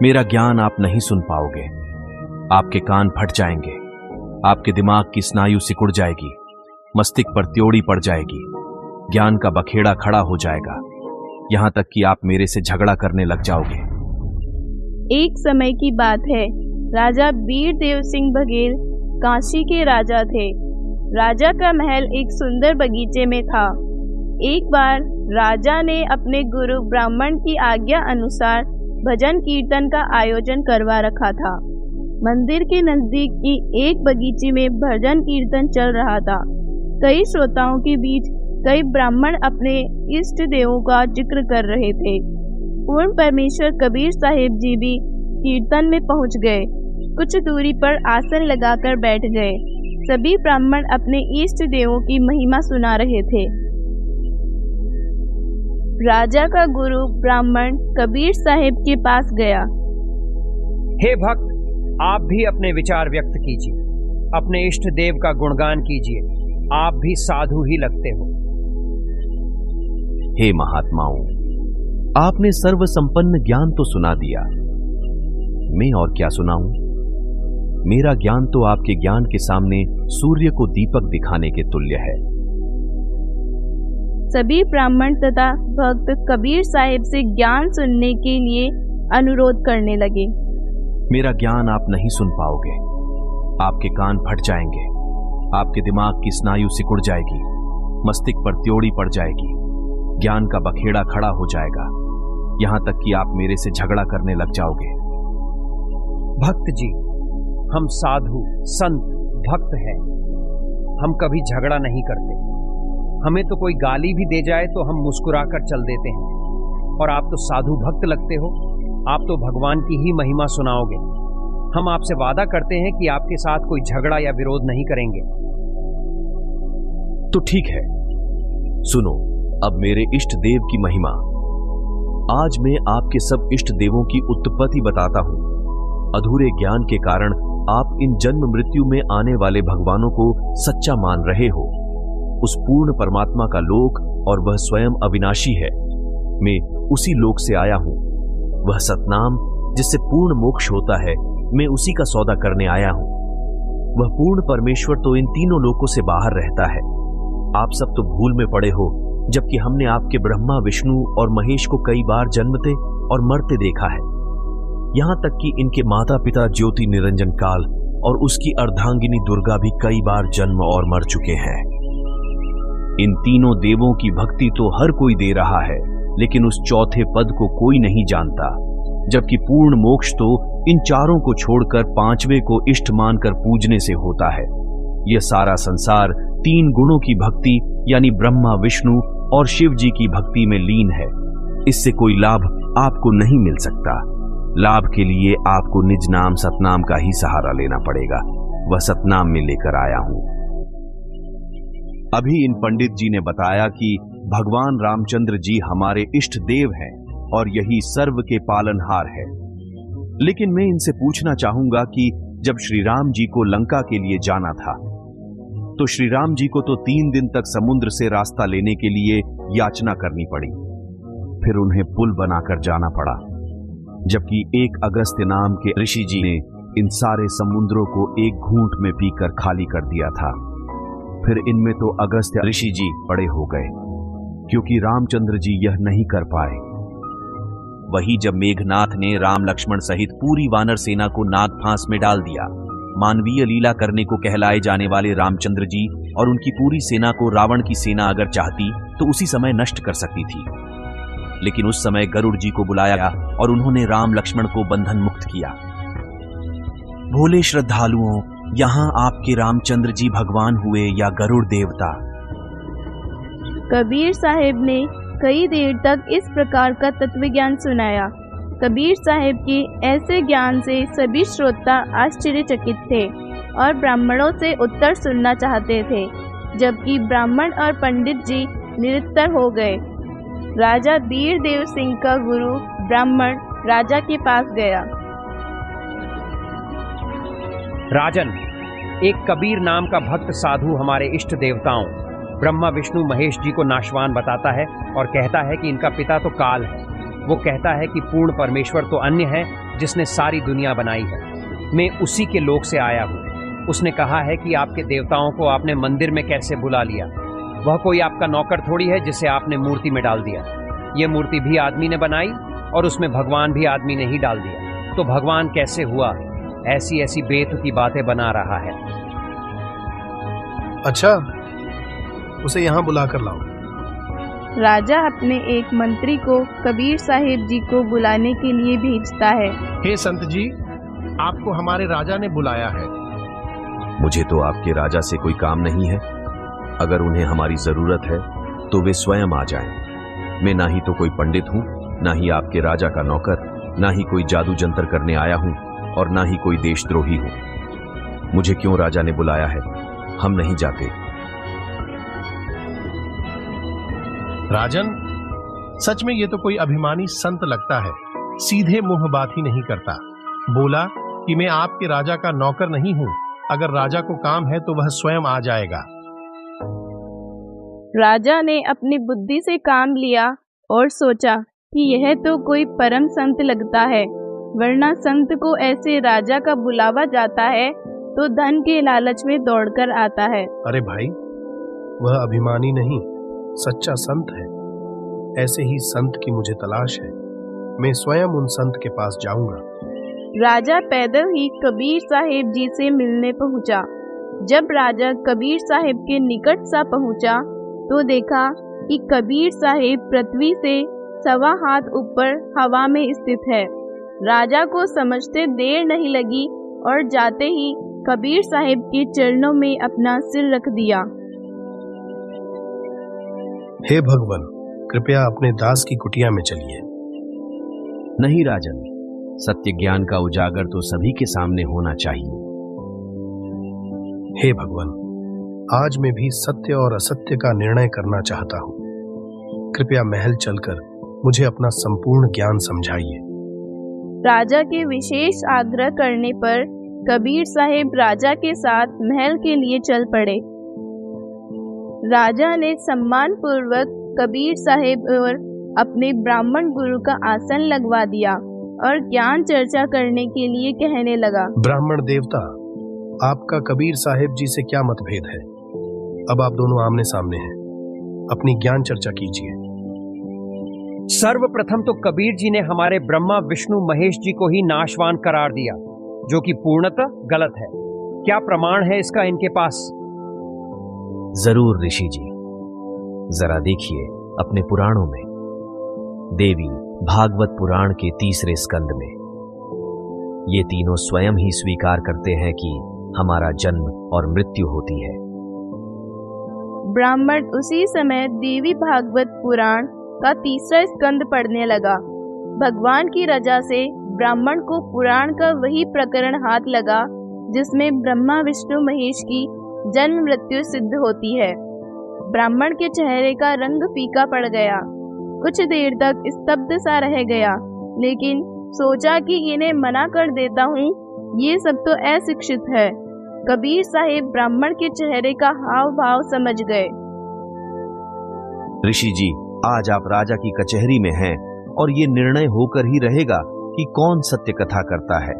मेरा ज्ञान आप नहीं सुन पाओगे। आपके कान फट जाएंगे, आपके दिमाग की स्नायु सिकुड़ जाएगी, मस्तिष्क पर त्योड़ी पड़ जाएगी, ज्ञान का बखेड़ा खड़ा हो जाएगा, यहां तक कि आप मेरे से झगड़ा करने लग जाओगे। एक समय की बात है, राजा वीरदेव सिंह बघेल काशी के राजा थे। राजा का महल एक सुंदर बगीचे में था। एक बार राजा ने अपने गुरु ब्राह्मण की आज्ञा अनुसार भजन कीर्तन का आयोजन करवा रखा था। मंदिर के नजदीक की एक बगीचे में भजन कीर्तन चल रहा था। कई श्रोताओं के बीच कई ब्राह्मण अपने इष्ट देवों का जिक्र कर रहे थे। पूर्ण परमेश्वर कबीर साहिब जी भी कीर्तन में पहुंच गए। कुछ दूरी पर आसन लगाकर बैठ गए। सभी ब्राह्मण अपने इष्ट देवों की महिमा सुना रहे थे। राजा का गुरु ब्राह्मण कबीर साहिब के पास गया। हे भक्त, आप भी अपने विचार व्यक्त कीजिए, अपने इष्ट देव का गुणगान कीजिए, आप भी साधु ही लगते हो। हे महात्माओं, आपने सर्व संपन्न ज्ञान तो सुना दिया, मैं और क्या सुनाऊं? मेरा ज्ञान तो आपके ज्ञान के सामने सूर्य को दीपक दिखाने के तुल्य है। सभी ब्राह्मण तथा भक्त कबीर साहिब से ज्ञान सुनने के लिए अनुरोध करने लगे। मेरा ज्ञान आप नहीं सुन पाओगे, आपके कान फट जाएंगे, आपके दिमाग की स्नायु सिकुड़ जाएगी, मस्तिष्क पर त्योड़ी पड़ जाएगी, ज्ञान का बखेड़ा खड़ा हो जाएगा, यहां तक कि आप मेरे से झगड़ा करने लग जाओगे। भक्त जी, हम साधु संत भक्त हैं, हम कभी झगड़ा नहीं करते। हमें तो कोई गाली भी दे जाए तो हम मुस्कुराकर चल देते हैं, और आप तो साधु भक्त लगते हो, आप तो भगवान की ही महिमा सुनाओगे। हम आपसे वादा करते हैं कि आपके साथ कोई झगड़ा या विरोध नहीं करेंगे। तो ठीक है, सुनो अब मेरे इष्ट देव की महिमा। आज मैं आपके सब इष्ट देवों की उत्पत्ति बताता हूं। अधूरे ज्ञान के कारण आप इन जन्म मृत्यु में आने वाले भगवानों को सच्चा मान रहे हो। उस पूर्ण परमात्मा का लोक और वह स्वयं अविनाशी है। मैं उसी लोक से आया हूं। वह सतनाम जिससे पूर्ण मोक्ष होता है, मैं उसी का सौदा करने आया हूं। वह पूर्ण परमेश्वर तो इन तीनों लोकों से बाहर रहता है। आप सब तो भूल में पड़े हो, जबकि हमने आपके ब्रह्मा विष्णु और महेश को कई बार जन्मते और मरते देखा है। यहां तक कि इनके माता पिता ज्योति निरंजन काल और उसकी अर्धांगिनी दुर्गा भी कई बार जन्म और मर चुके हैं। इन तीनों देवों की भक्ति तो हर कोई दे रहा है, लेकिन उस चौथे पद को कोई नहीं जानता, जबकि पूर्ण मोक्ष तो इन चारों को छोड़कर पांचवें को इष्ट मानकर पूजने से होता है। यह सारा संसार तीन गुणों की भक्ति यानी ब्रह्मा विष्णु और शिव जी की भक्ति में लीन है। इससे कोई लाभ आपको नहीं मिल सकता। लाभ के लिए आपको निज नाम सतनाम का ही सहारा लेना पड़ेगा। वह सतनाम में लेकर आया हूं। अभी इन पंडित जी ने बताया कि भगवान रामचंद्र जी हमारे इष्ट देव हैं और यही सर्व के पालनहार है। लेकिन मैं इनसे पूछना चाहूंगा कि जब श्री राम जी को लंका के लिए जाना था, तो श्री राम जी को तो 3 दिन तक समुद्र से रास्ता लेने के लिए याचना करनी पड़ी। फिर उन्हें पुल बनाकर जाना पड़ा, जबकि एक अगस्त्य नाम के ऋषि जी ने इन सारे समुद्रों को एक घूंट में पीकर खाली कर दिया था। फिर इनमें तो अगस्त्य ऋषि जी बड़े हो गए, क्योंकि रामचंद्र जी यह नहीं कर पाए। वही जब मेघनाथ ने राम लक्ष्मण सहित पूरी वानर सेना को नाग फांस में डाल दिया, मानवीय लीला करने को कहलाए जाने वाले रामचंद्र जी और उनकी पूरी सेना को रावण की सेना अगर चाहती तो उसी समय नष्ट कर सकती थी। लेकिन उस समय गरुड़ जी को बुलाया और उन्होंने राम लक्ष्मण को बंधन मुक्त किया। भोले श्रद्धालुओं, यहां आपके रामचंद्र जी भगवान हुए या गरुड़ देवता? कबीर साहिब ने कई देर तक इस प्रकार का तत्व ज्ञान सुनाया। कबीर साहिब के ऐसे ज्ञान से सभी श्रोता आश्चर्यचकित थे और ब्राह्मणों से उत्तर सुनना चाहते थे, जबकि ब्राह्मण और पंडित जी निरुत्तर हो गए। राजा वीरदेव सिंह का गुरु ब्राह्मण राजा के पास गया। राजन, एक कबीर नाम का भक्त साधु हमारे इष्ट देवताओं ब्रह्मा विष्णु महेश जी को नाशवान बताता है और कहता है कि इनका पिता तो काल है। वो कहता है कि पूर्ण परमेश्वर तो अन्य है जिसने सारी दुनिया बनाई है। मैं उसी के लोक से आया हूँ। उसने कहा है कि आपके देवताओं को आपने मंदिर में कैसे बुला लिया। वह कोई आपका नौकर थोड़ी है जिसे आपने मूर्ति में डाल दिया। ये मूर्ति भी आदमी ने बनाई और उसमें भगवान भी आदमी ने ही डाल दिया। तो भगवान कैसे हुआ? ऐसी ऐसी बेतुकी बातें बना रहा है। अच्छा, उसे यहाँ बुला कर लाओ। राजा अपने एक मंत्री को कबीर साहिब जी को बुलाने के लिए भेजता है। हे संत जी, आपको हमारे राजा ने बुलाया है। मुझे तो आपके राजा से कोई काम नहीं है। अगर उन्हें हमारी जरूरत है तो वे स्वयं आ जाएं। मैं ना ही तो कोई पंडित हूं, ना ही आपके राजा का नौकर, ना ही कोई जादू जंतर करने आया हूं और ना ही कोई देशद्रोही हूं। मुझे क्यों राजा ने बुलाया है? हम नहीं जाते। राजन, सच में ये तो कोई अभिमानी संत लगता है। सीधे मुंह बात ही नहीं करता। बोला कि मैं आपके राजा का नौकर नहीं हूं। अगर राजा को काम है तो वह स्वयं आ जाएगा। राजा ने अपनी बुद्धि से काम लिया और सोचा कि यह तो कोई परम संत लगता है, वरना संत को ऐसे राजा का बुलावा जाता है तो धन के लालच में दौड़कर आता है। अरे भाई, वह अभिमानी नहीं, सच्चा संत है। ऐसे ही संत की मुझे तलाश है। मैं स्वयं उन संत के पास जाऊंगा। राजा पैदल ही कबीर साहिब जी से मिलने पहुंचा। जब राजा कबीर साहिब के निकट सा पहुंचा तो देखा कि कबीर साहिब पृथ्वी से 1.25 हाथ ऊपर हवा में स्थित है। राजा को समझते देर नहीं लगी और जाते ही कबीर साहिब के चरणों में अपना सिर रख दिया। हे भगवान, कृपया अपने दास की कुटिया में चलिए। नहीं राजन, सत्य ज्ञान का उजागर तो सभी के सामने होना चाहिए। हे भगवान, आज मैं भी सत्य और असत्य का निर्णय करना चाहता हूँ। कृपया महल चलकर मुझे अपना संपूर्ण ज्ञान समझाइए। राजा के विशेष आग्रह करने पर कबीर साहिब राजा के साथ महल के लिए चल पड़े। राजा ने सम्मान पूर्वक कबीर साहिब और अपने ब्राह्मण गुरु का आसन लगवा दिया और ज्ञान चर्चा करने के लिए कहने लगा। ब्राह्मण देवता, आपका कबीर साहिब जी से क्या मतभेद है? अब आप दोनों आमने सामने हैं, अपनी ज्ञान चर्चा कीजिए। सर्वप्रथम तो कबीर जी ने हमारे ब्रह्मा विष्णु महेश जी को ही नाशवान करार दिया, जो कि पूर्णतः गलत है। क्या प्रमाण है इसका इनके पास? जरूर ऋषि जी, जरा देखिए अपने पुराणों में। देवी भागवत पुराण के 3 स्कंद में ये तीनों स्वयं ही स्वीकार करते हैं कि हमारा जन्म और मृत्यु होती है। ब्राह्मण उसी समय देवी भागवत पुराण का 3 स्कंद पढ़ने लगा। भगवान की रजा से ब्राह्मण को पुराण का वही प्रकरण हाथ लगा जिसमें ब्रह्मा विष्णु महेश की जन्म मृत्यु सिद्ध होती है। ब्राह्मण के चेहरे का रंग फीका पड़ गया। कुछ देर तक स्तब्ध सा रह गया, लेकिन सोचा कि इन्हें मना कर देता हूँ, ये सब तो अशिक्षित है। कबीर साहिब ब्राह्मण के चेहरे का हाव भाव समझ गए। ऋषि जी, आज आप राजा की कचहरी में हैं और ये निर्णय होकर ही रहेगा कि कौन सत्य कथा करता है।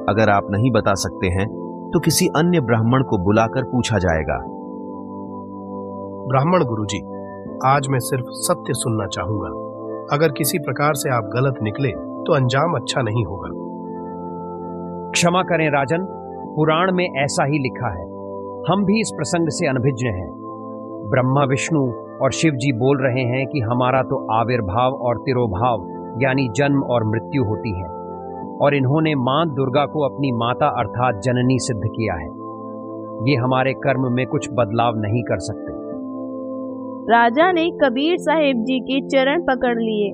अगर आप नहीं बता सकते हैं तो किसी अन्य ब्राह्मण को बुलाकर पूछा जाएगा। ब्राह्मण गुरुजी, आज मैं सिर्फ सत्य सुनना चाहूंगा। अगर किसी प्रकार से आप गलत निकले तो अंजाम अच्छा नहीं होगा। क्षमा करें राजन, पुराण में ऐसा ही लिखा है। हम भी इस प्रसंग से अनभिज्ञ हैं। ब्रह्मा विष्णु और शिव जी बोल रहे हैं कि हमारा तो आविर्भाव और तिरोभाव यानी जन्म और मृत्यु होती है, और इन्होंने मां दुर्गा को अपनी माता अर्थात जननी सिद्ध किया है। ये हमारे कर्म में कुछ बदलाव नहीं कर सकते। राजा ने कबीर साहिब जी के चरण पकड़ लिए।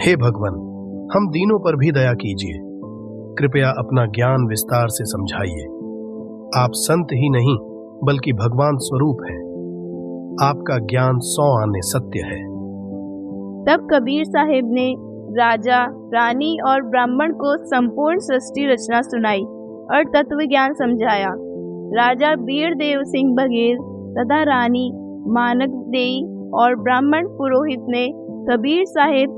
हे भगवान, हम दीनों पर भी दया कीजिए। कृपया अपना ज्ञान विस्तार से समझाइए। आप संत ही नहीं बल्कि भगवान स्वरूप हैं। आपका ज्ञान 100 आने सत्य है। तब कबीर साहिब ने राजा, रानी और ब्राह्मण को संपूर्ण सृष्टि रचना सुनाई और तत्व ज्ञान समझाया। राजा वीरदेव सिंह बघेल तथा रानी मानक देई और ब्राह्मण पुरोहित ने कबीर साहिब से